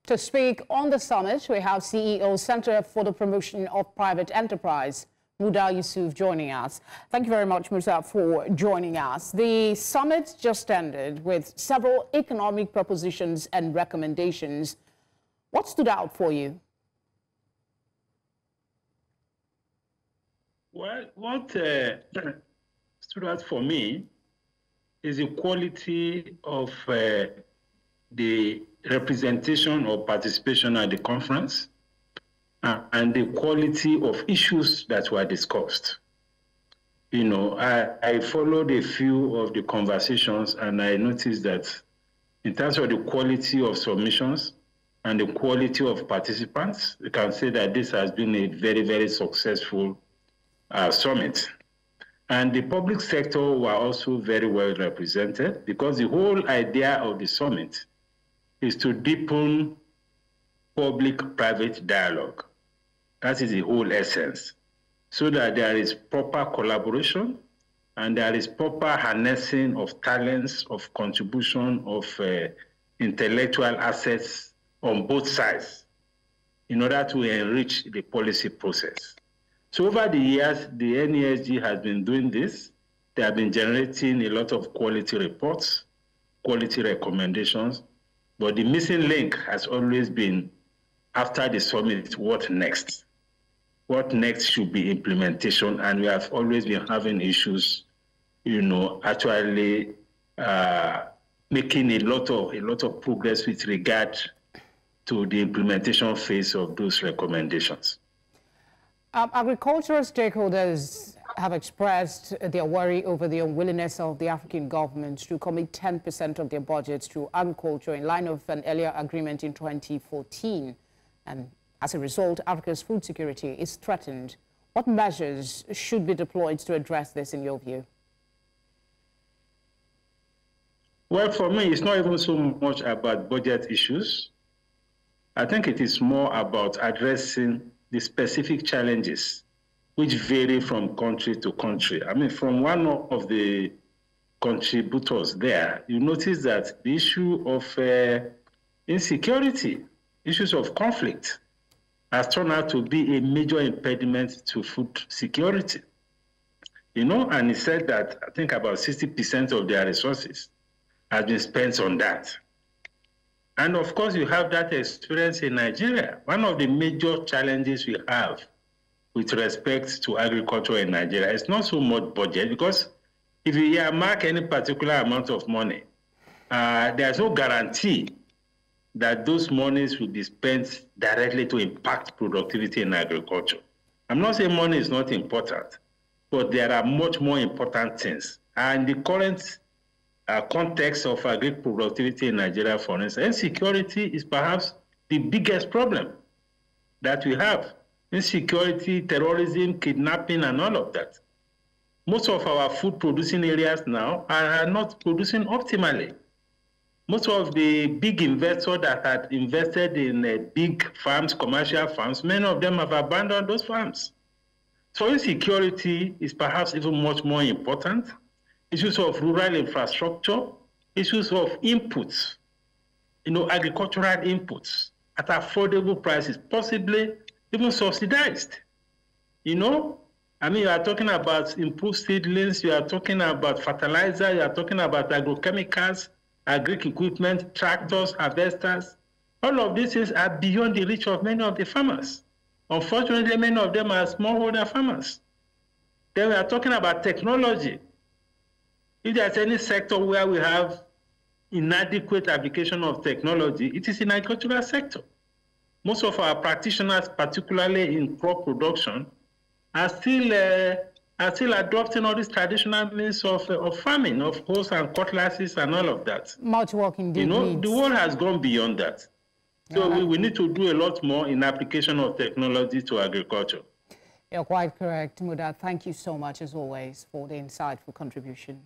To speak on the summit, we have CEO Center for the Promotion of Private Enterprise, Muda Yusuf, joining us. Thank you very much, Muda, for joining us. The summit just ended with several economic propositions and recommendations. What stood out for you? Well, what stood out for me is the quality of the representation or participation at the conference and the quality of issues that were discussed. You know, I followed a few of the conversations and I noticed that in terms of the quality of submissions and the quality of participants, you can say that this has been a very, very successful summit. And the public sector were also very well represented because the whole idea of the summit is to deepen public-private dialogue. That is the whole essence, so that there is proper collaboration and there is proper harnessing of talents, of contribution, of intellectual assets on both sides in order to enrich the policy process. So over the years, the NESG has been doing this. They have been generating a lot of quality reports, quality recommendations, but the missing link has always been, after the summit, what next? What next should be implementation, and we have always been having issues, you know, actually making a lot of progress with regard to the implementation phase of those recommendations. Agricultural stakeholders have expressed their worry over the unwillingness of the African governments to commit 10% of their budgets to agriculture in line of an earlier agreement in 2014. And as a result, Africa's food security is threatened. What measures should be deployed to address this, in your view? Well, for me, it's not even so much about budget issues. I think it is more about addressing the specific challenges which vary from country to country. I mean, from one of the contributors there, you notice that the issue of insecurity, issues of conflict, has turned out to be a major impediment to food security. You know, and he said that I think about 60% of their resources has been spent on that. And of course, you have that experience in Nigeria. One of the major challenges we have with respect to agriculture in Nigeria is not so much budget, because if you earmark any particular amount of money, there's no guarantee that those monies will be spent directly to impact productivity in agriculture. I'm not saying money is not important, but there are much more important things. And the current context of agricultural productivity in Nigeria, for instance, insecurity is perhaps the biggest problem that we have. Insecurity, terrorism, kidnapping, and all of that. Most of our food-producing areas now are not producing optimally. Most of the big investors that had invested in big farms, commercial farms, many of them have abandoned those farms. So insecurity is perhaps even much more important. Issues of rural infrastructure, issues of inputs, you know, agricultural inputs at affordable prices, possibly even subsidized. You know, I mean, you are talking about improved seedlings, you are talking about fertilizer, you are talking about agrochemicals, agric equipment, tractors, harvesters. All of these things are beyond the reach of many of the farmers. Unfortunately, many of them are smallholder farmers. Then we are talking about technology. If there's any sector where we have inadequate application of technology, it is in the agricultural sector. Most of our practitioners, particularly in crop production, are still adopting all these traditional means of farming, of hoes and cutlasses and all of that. Much work indeed. You know, the world has gone beyond that. So we need to do a lot more in application of technology to agriculture. You're quite correct, Muda. Thank you so much, as always, for the insightful contribution.